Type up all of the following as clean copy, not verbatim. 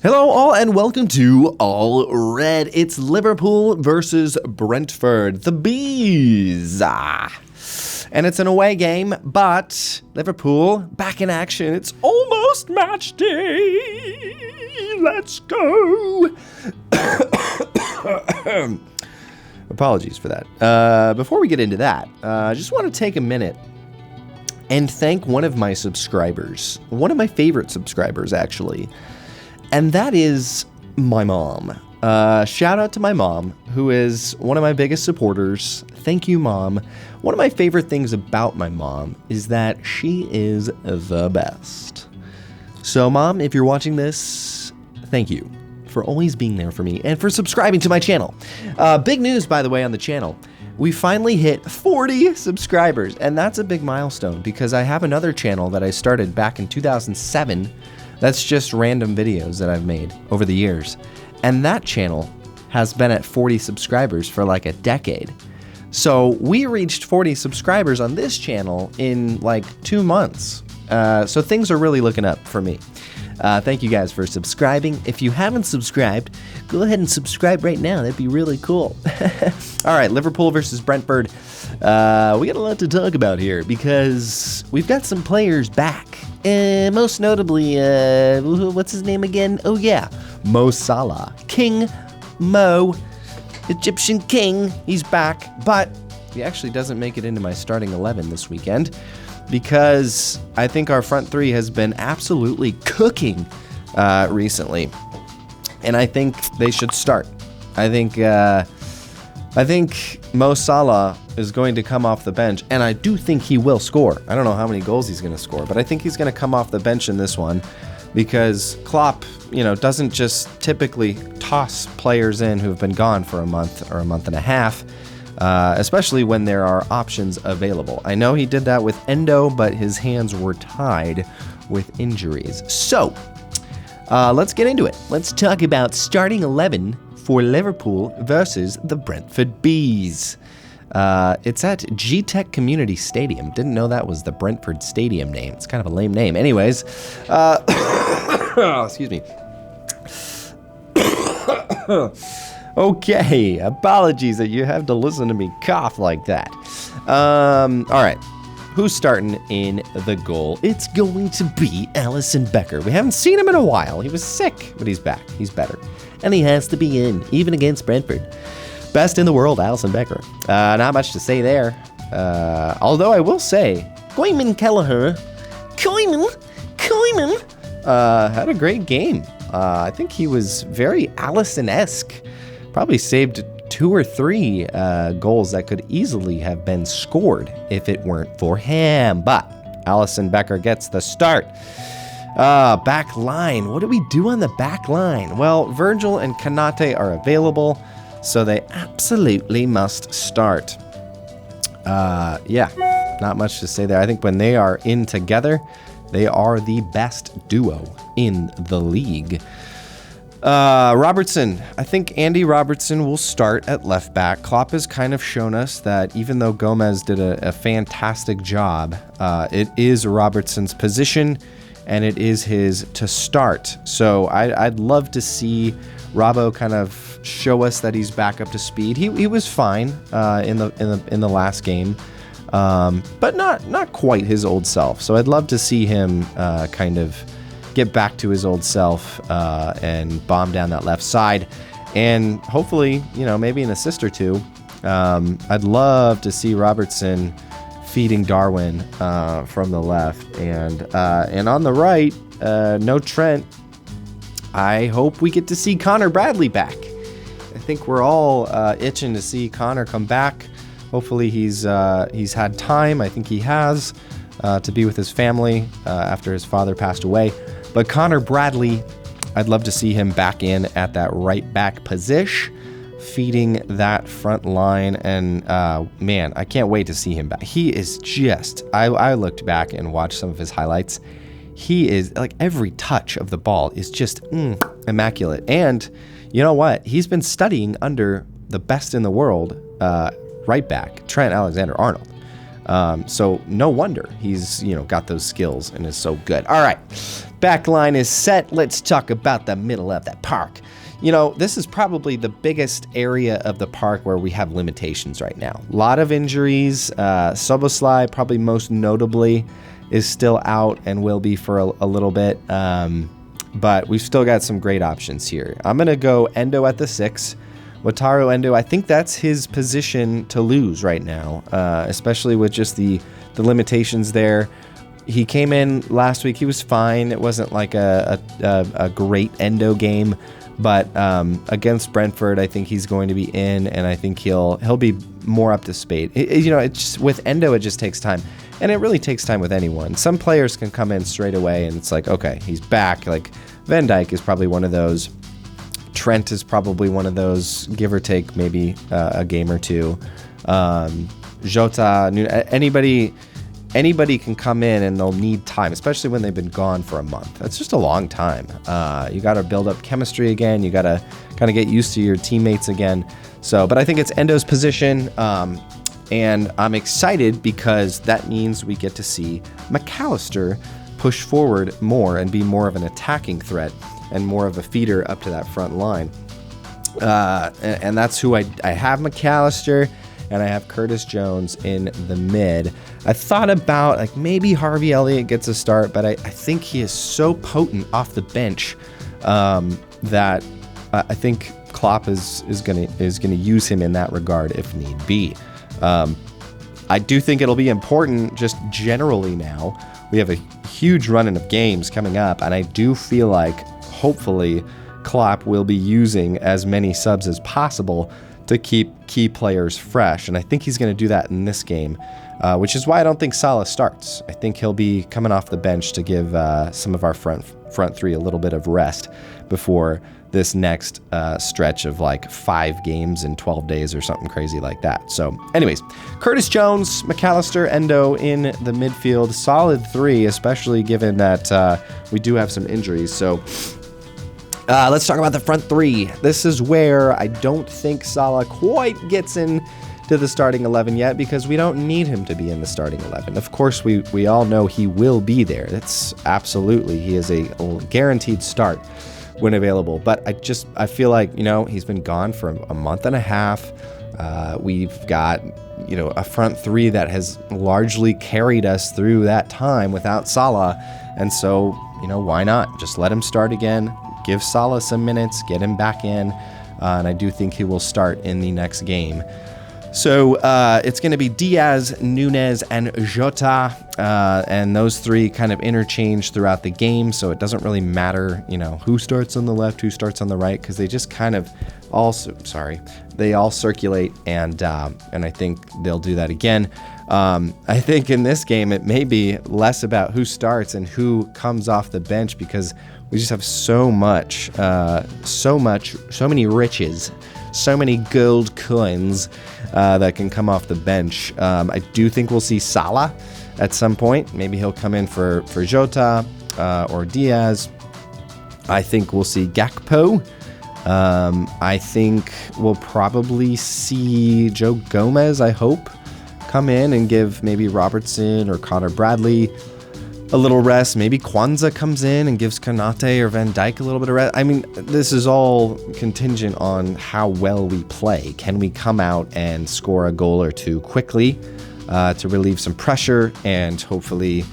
Hello all and welcome to All Red. It's Liverpool versus Brentford, the Bees. And it's an away game, but Liverpool back in action. It's almost match day. Let's go. Apologies for that. Before we get into that, I just want to take a minute and thank one of my subscribers, one of my favorite subscribers actually. And that is my mom. Shout out to my mom, who is one of my biggest supporters. Thank you, Mom. One of my favorite things about my mom is that she is the best. So, Mom, if you're watching this, thank you for always being there for me and for subscribing to my channel. Big news, by the way, on the channel. We finally hit 40 subscribers, and that's a big milestone because I have another channel that I started back in 2007. That's just random videos that I've made over the years. And that channel has been at 40 subscribers for like a decade. So we reached 40 subscribers on this channel in like 2 months. So things are really looking up for me. Thank you guys for subscribing. If you haven't subscribed, go ahead and subscribe right now. That'd be really cool. All right, Liverpool versus Brentford. We got a lot to talk about here because we've got some players back. Most notably, what's his name again? Oh yeah, Mo Salah. King Mo, Egyptian King. He's back, but he actually doesn't make it into my starting 11 this weekend because I think our front three has been absolutely cooking recently, and I think they should start. I think Mo Salah is going to come off the bench, and I do think he will score. I don't know how many goals he's going to score, but I think he's going to come off the bench in this one because Klopp, doesn't just typically toss players in who've been gone for a month or a month and a half, especially when there are options available. I know he did that with Endo, but his hands were tied with injuries. So, let's get into it. Let's talk about starting 11 for Liverpool versus the Brentford Bees. It's at G-Tech Community Stadium. Didn't know that was the Brentford Stadium name. It's kind of a lame name. Anyways, excuse me. Okay, apologies that you have to listen to me cough like that. All right. Who's starting in the goal? It's going to be Alisson Becker. We haven't seen him in a while. He was sick, but he's back. He's better. And he has to be in, even against Brentford. Best in the world, Alisson Becker. Not much to say there. Although I will say, Koyman Kelleher, had a great game. I think he was very Alisson-esque. Probably saved 2 or 3 goals that could easily have been scored if it weren't for him. But Alisson Becker gets the start. Back line. What do we do on the back line? Well, Virgil and Kanate are available, so they absolutely must start. Yeah, not much to say there. I think when they are in together, they are the best duo in the league. Robertson. I think Andy Robertson will start at left back. Klopp has kind of shown us that even though Gomez did a fantastic job, it is Robertson's position, and it is his to start. So I'd love to see Robbo kind of show us that he's back up to speed. He was fine in the last game, but not quite his old self. So I'd love to see him kind of get back to his old self and bomb down that left side, and hopefully maybe an assist or two. I'd love to see Robertson feeding Darwin from the left, and on the right, no Trent. I hope we get to see Connor Bradley back. I think we're all itching to see Connor come back. Hopefully he's had time. I think he has to be with his family after his father passed away. But Connor Bradley, I'd love to see him back in at that right back position, feeding that front line, and man, I can't wait to see him back. He is just, I looked back and watched some of his highlights. He is, like, every touch of the ball is just immaculate. And you know what? He's been studying under the best in the world right back, Trent Alexander-Arnold. So no wonder he's, got those skills and is so good. All right, back line is set. Let's talk about the middle of the park. This is probably the biggest area of the park where we have limitations right now. A lot of injuries. Szoboszlai, probably most notably, is still out and will be for a little bit. But we've still got some great options here. I'm going to go Endo at the 6. Wataru Endo, I think that's his position to lose right now, especially with just the limitations there. He came in last week. He was fine. It wasn't like a great Endo game. But against Brentford, I think he's going to be in, and I think he'll be more up to speed. It's just, with Endo, it just takes time, and it really takes time with anyone. Some players can come in straight away, and it's like, okay, he's back. Like Van Dijk is probably one of those. Trent is probably one of those, give or take maybe a game or two. Jota, anybody can come in and they'll need time, especially when they've been gone for a month. That's just a long time. You got to build up chemistry again. You got to kind of get used to your teammates again. But I think it's Endo's position, and I'm excited because that means we get to see McAllister push forward more and be more of an attacking threat and more of a feeder up to that front line. And that's who I have, McAllister. And I have Curtis Jones in the mid. I thought about maybe Harvey Elliott gets a start, but I think he is so potent off the bench that I think Klopp is gonna use him in that regard if need be. I do think it'll be important just generally now. We have a huge run-in of games coming up, and I do feel like hopefully Klopp will be using as many subs as possible to keep key players fresh. And I think he's going to do that in this game, which is why I don't think Salah starts. I think he'll be coming off the bench to give some of our front three a little bit of rest before this next stretch of 5 games in 12 days or something crazy like that. So anyways, Curtis Jones, McAllister, Endo in the midfield. Solid 3, especially given that we do have some injuries. So let's talk about the front 3. This is where I don't think Salah quite gets into the starting 11 yet, because we don't need him to be in the starting 11. Of course, we all know he will be there. That's absolutely, he is a guaranteed start when available. But I feel like, he's been gone for a month and a half. We've got, a front 3 that has largely carried us through that time without Salah. And so, why not? Just let him start again. Give Salah some minutes, get him back in, and I do think he will start in the next game. So it's going to be Diaz, Nunez, and Jota, and those 3 kind of interchange throughout the game, so it doesn't really matter, who starts on the left, who starts on the right, because they just kind of they all circulate, and I think they'll do that again. I think in this game it may be less about who starts and who comes off the bench, because we just have so many riches, so many gold coins that can come off the bench. I do think we'll see Salah at some point. Maybe he'll come in for Jota or Diaz. I think we'll see Gakpo. I think we'll probably see Joe Gomez, I hope, come in and give maybe Robertson or Connor Bradley a little rest. Maybe Kwanzaa comes in and gives Konate or Van Dijk a little bit of rest. I mean, this is all contingent on how well we play. Can we come out and score a goal or 2 quickly to relieve some pressure and hopefully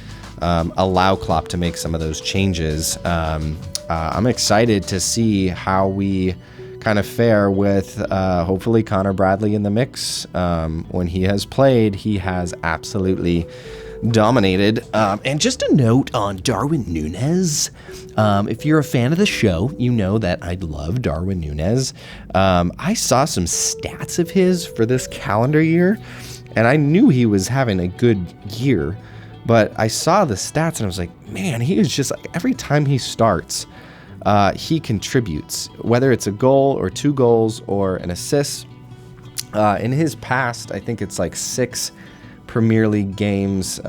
allow Klopp to make some of those changes? I'm excited to see how we kind of fare with hopefully Connor Bradley in the mix. When he has played, he has absolutely dominated. And just a note on Darwin Núñez. If you're a fan of the show, you know that I love Darwin Núñez. I saw some stats of his for this calendar year, and I knew he was having a good year, but I saw the stats and I was like, man, he is just like, every time he starts, he contributes, whether it's a goal or 2 goals or an assist. In his past, I think it's 6 Premier League games,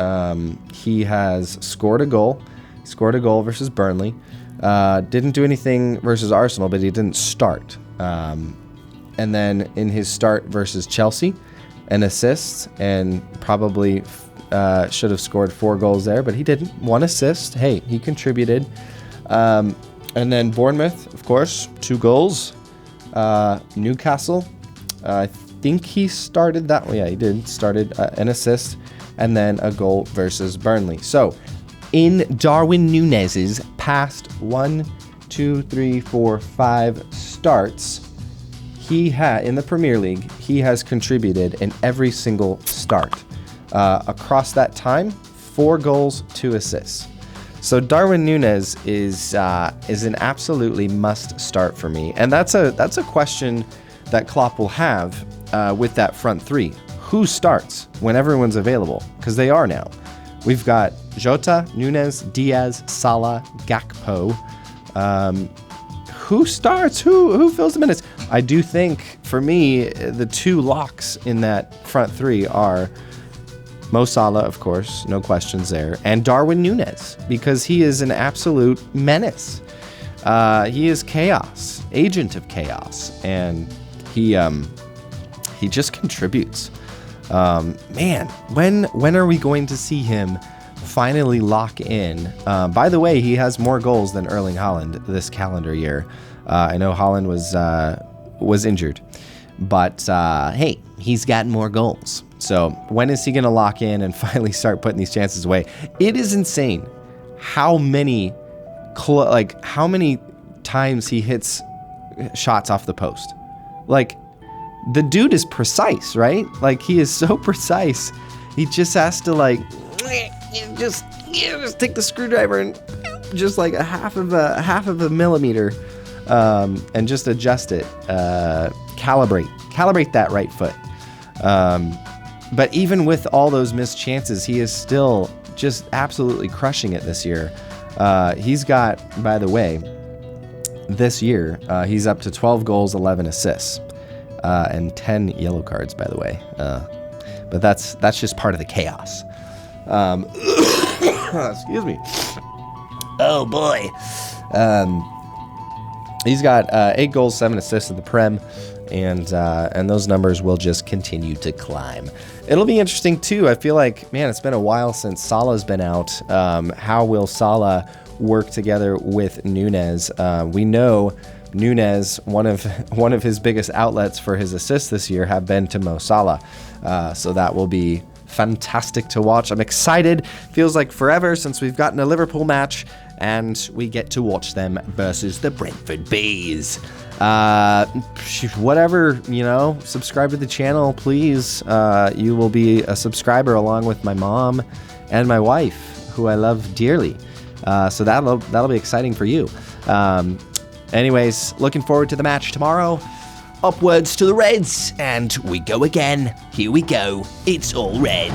he has scored a goal. He scored a goal versus Burnley. Didn't do anything versus Arsenal, but he didn't start. And then in his start versus Chelsea an assist and probably should have scored 4 goals there, but he didn't. 1 assist. Hey, he contributed. And then Bournemouth, of course, 2 goals. Newcastle, I think he started that. Yeah, he did. Started an assist and then a goal versus Burnley. So in Darwin Núñez's past 1, 2, 3, 4, 5 starts, in the Premier League, he has contributed in every single start. Across that time, 4 goals, 2 assists. So Darwin Núñez is an absolutely must start for me, and that's a question that Klopp will have with that front 3. Who starts when everyone's available? Because they are now. We've got Jota, Núñez, Diaz, Salah, Gakpo. Who starts? Who fills the minutes? I do think, for me, the 2 locks in that front 3 are Mo Salah, of course, no questions there, and Darwin Núñez, because he is an absolute menace. He is chaos, agent of chaos, and he just contributes. Man, when are we going to see him finally lock in? By the way, he has more goals than Erling Haaland this calendar year. I know Haaland was injured, but hey, he's got more goals. So when is he going to lock in and finally start putting these chances away? It is insane how many times he hits shots off the post. Like, the dude is precise, right? Like, he is so precise. He just has to just take the screwdriver and just like a half of a millimeter, and just adjust it, calibrate that right foot. But even with all those missed chances, he is still just absolutely crushing it this year. He's got, by the way, this year, he's up to 12 goals, 11 assists, and 10 yellow cards, by the way. But that's just part of the chaos. Excuse me. Oh, boy. He's got 8 goals, 7 assists in the Prem. And those numbers will just continue to climb. It'll be interesting, too. I feel like, man, it's been a while since Salah's been out. How will Salah work together with Núñez? We know Núñez, one of his biggest outlets for his assists this year have been to Mo Salah. So that will be fantastic to watch. I'm excited. Feels like forever since we've gotten a Liverpool match, and we get to watch them versus the Brentford Bees. Whatever, subscribe to the channel, please. You will be a subscriber along with my mom and my wife, who I love dearly. So that'll be exciting for you. Anyways, looking forward to the match tomorrow. Upwards to the Reds, and we go again. Here we go. It's all red.